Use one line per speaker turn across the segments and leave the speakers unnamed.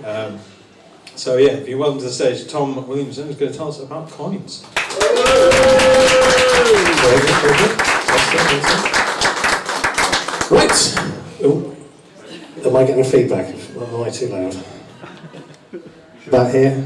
So yeah, if you welcome to the stage Tom Williamson, who's going to tell us about coins.
Right. Oh, am I getting feedback? Or am I too loud? About here?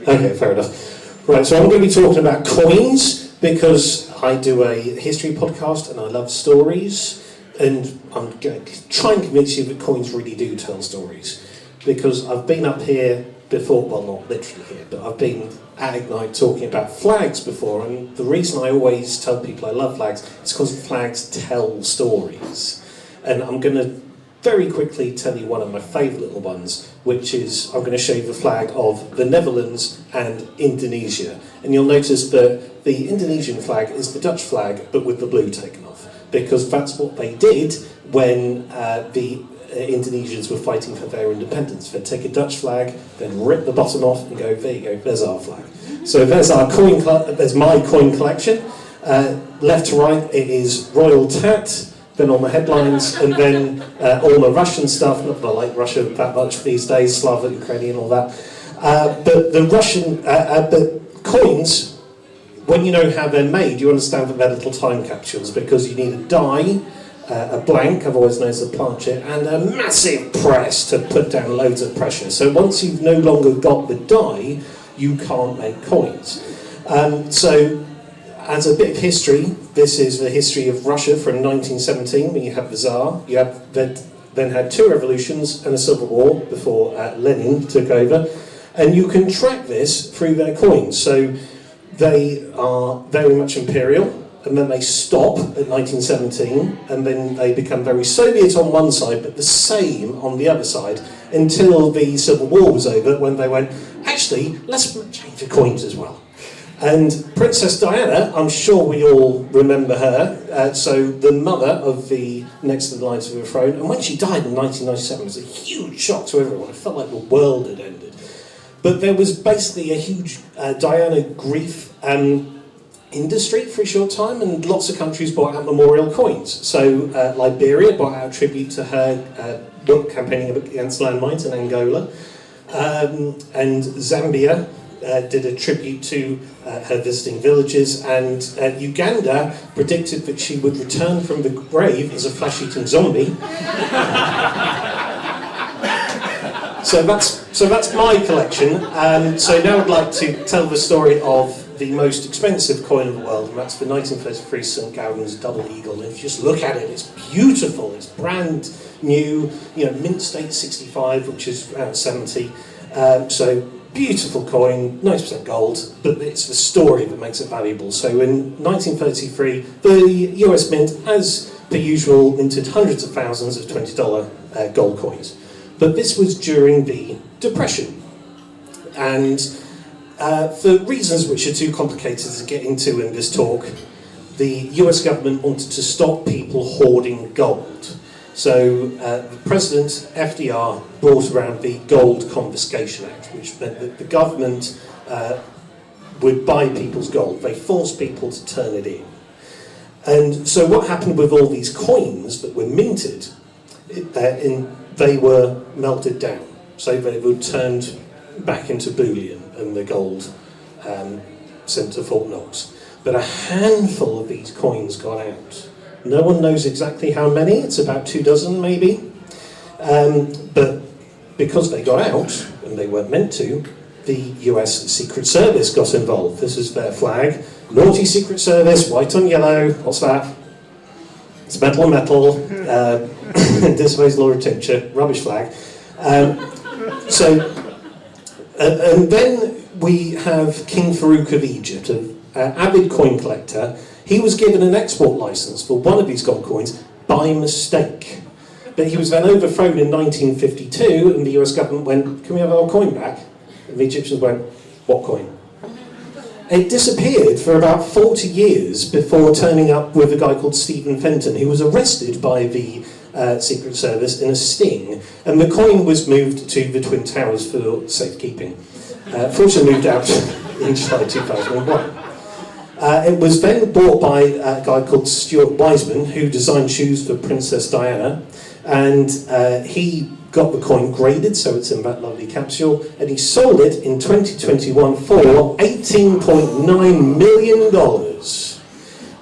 Okay, fair enough. Right, so I'm going to be talking about coins because I do a history podcast and I love stories, and I'm going to try and convince you that coins really do tell stories, because I've been up here before, well, not literally here, but I've been at Ignite talking about flags before, and the reason I always tell people I love flags is because flags tell stories. And I'm going to very quickly tell you one of my favourite little ones, which is I'm going to show you the flag of the Netherlands and Indonesia. And you'll notice that the Indonesian flag is the Dutch flag, but with the blue taken off, because that's what they did when the Indonesians were fighting for their independence. They'd take a Dutch flag, then rip the bottom off and go, there you go, there's our flag. So there's our coin, there's my coin collection. Left to right, it is royal tat, then on the headlines, and then all the Russian stuff. Not that I like Russia that much these days, Slavic, Ukrainian, all that. But the Russian, the coins, when you know how they're made, you understand that they're little time capsules, because you need a die, a blank, I've always known as a planchet, and a massive press to put down loads of pressure. So once you've no longer got the die, you can't make coins. So as a bit of history, this is the history of Russia from 1917, when you have the Tsar. You have then had two revolutions and a civil war before Lenin took over. And you can track this through their coins. So they are very much imperial, and then they stop at 1917, and then they become very Soviet on one side, but the same on the other side, until the Civil War was over, when they went, actually, let's change the coins as well. And Princess Diana, I'm sure we all remember her, so the mother of the next in line to the throne, and when she died in 1997, it was a huge shock to everyone. It felt like the world had ended. But there was basically a huge Diana grief industry for a short time, and lots of countries bought out memorial coins. So Liberia bought out a tribute to her book campaigning against landmines in Angola, and Zambia did a tribute to her visiting villages, and Uganda predicted that she would return from the grave as a flesh-eating zombie. So that's my collection. So now I'd like to tell the story of the most expensive coin in the world, and that's the 1933 St. Gaudens double eagle. And if you just look at it, it's beautiful. It's brand new, mint state 65, which is around 70. So beautiful coin, 90% gold, but it's the story that makes it valuable. So in 1933, the US Mint, as per usual, minted hundreds of thousands of $20 gold coins. But this was during the Depression. And for reasons which are too complicated to get into in this talk, the US government wanted to stop people hoarding gold. So President FDR brought around the Gold Confiscation Act, which meant that the government would buy people's gold. They forced people to turn it in. And so what happened with all these coins that were minted, they were melted down. So they were turned back into bullion, and the gold sent to Fort Knox. But a handful of these coins got out. No one knows exactly how many, it's about 24 maybe. But because they got out, and they weren't meant to, the US Secret Service got involved. This is their flag. Naughty Secret Service, white on yellow, what's that? It's metal on metal, disobeys law of tincture, rubbish flag. And then we have King Farouk of Egypt, an avid coin collector. He was given an export license for one of these gold coins by mistake. But he was then overthrown in 1952, and the US government went, can we have our coin back? And the Egyptians went, what coin? It disappeared for about 40 years before turning up with a guy called Stephen Fenton, who was arrested by the Secret Service in a sting, and the coin was moved to the Twin Towers for safekeeping. Fortunately moved out in July 2001. It was then bought by a guy called Stuart Wiseman, who designed shoes for Princess Diana, and he got the coin graded, so it's in that lovely capsule, and he sold it in 2021 for $18.9 million.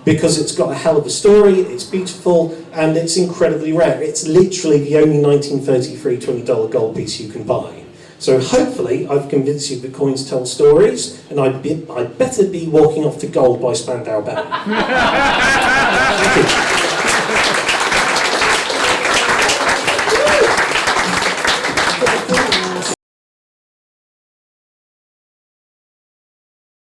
Because it's got a hell of a story, it's beautiful, and it's incredibly rare. It's literally the only 1933 $20 gold piece you can buy. So hopefully I've convinced you that coins tell stories, and I'd better be walking off to gold by Spandau Ballet. Thank you.